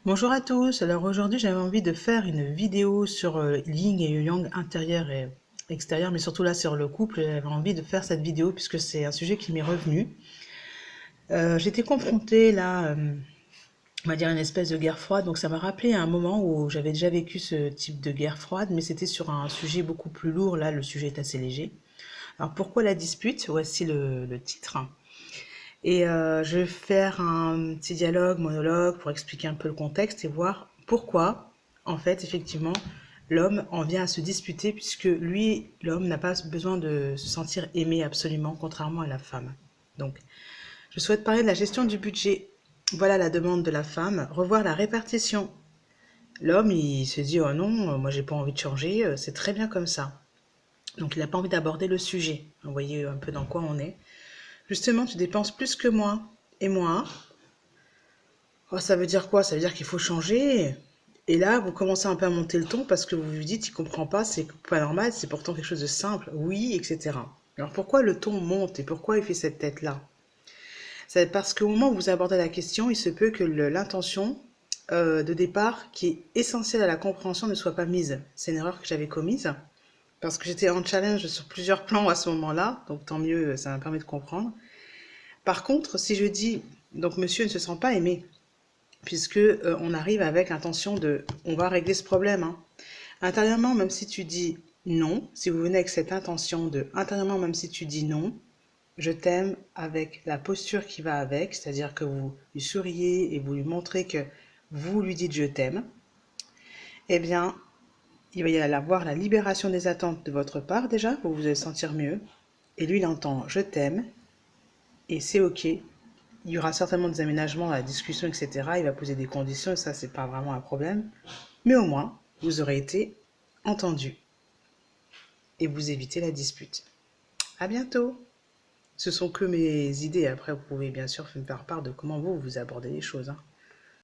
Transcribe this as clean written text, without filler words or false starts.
Bonjour à tous, alors aujourd'hui j'avais envie de faire une vidéo sur Yin et Yang intérieur et extérieur, mais surtout là sur le couple. J'avais envie de faire cette vidéo puisque c'est un sujet qui m'est revenu. J'étais confrontée là, on va dire une espèce de guerre froide, donc ça m'a rappelé un moment où j'avais déjà vécu ce type de guerre froide, mais c'était sur un sujet beaucoup plus lourd. Là le sujet est assez léger. Alors pourquoi la dispute? Voici le titre. Et je vais faire un petit dialogue, monologue pour expliquer un peu le contexte et voir pourquoi, en fait, effectivement, l'homme en vient à se disputer puisque lui, l'homme, n'a pas besoin de se sentir aimé absolument, contrairement à la femme. Donc, je souhaite parler de la gestion du budget. Voilà la demande de la femme, revoir la répartition. L'homme, il se dit, oh non, moi j'ai pas envie de changer, c'est très bien comme ça. Donc, il n'a pas envie d'aborder le sujet. Vous voyez un peu dans quoi on est. Justement, tu dépenses plus que moi. Et moi, oh, ça veut dire quoi? Ça veut dire qu'il faut changer. Et là, vous commencez un peu à monter le ton parce que vous vous dites, il comprend pas, c'est pas normal, c'est pourtant quelque chose de simple. Oui, etc. Alors pourquoi le ton monte et pourquoi il fait cette tête-là? C'est parce qu'au moment où vous abordez la question, il se peut que l'intention de départ, qui est essentielle à la compréhension, ne soit pas mise. C'est une erreur que j'avais commise parce que j'étais en challenge sur plusieurs plans à ce moment-là, donc tant mieux, ça m'a permis de comprendre. Par contre, si je dis, donc monsieur ne se sent pas aimé, puisque on arrive avec l'intention de, on va régler ce problème, hein. Intérieurement, même si tu dis non, si vous venez avec cette intention de, intérieurement, même si tu dis non, je t'aime avec la posture qui va avec, c'est-à-dire que vous lui souriez et vous lui montrez que vous lui dites je t'aime, eh bien, il va y avoir la libération des attentes de votre part déjà, vous allez sentir mieux, et lui il entend je t'aime, et c'est ok. Il y aura certainement des aménagements, la discussion, etc. Il va poser des conditions, et ça, c'est pas vraiment un problème. Mais au moins, vous aurez été entendu et vous évitez la dispute. À bientôt! Ce sont que mes idées. Après, vous pouvez bien sûr me faire part de comment vous abordez les choses, hein.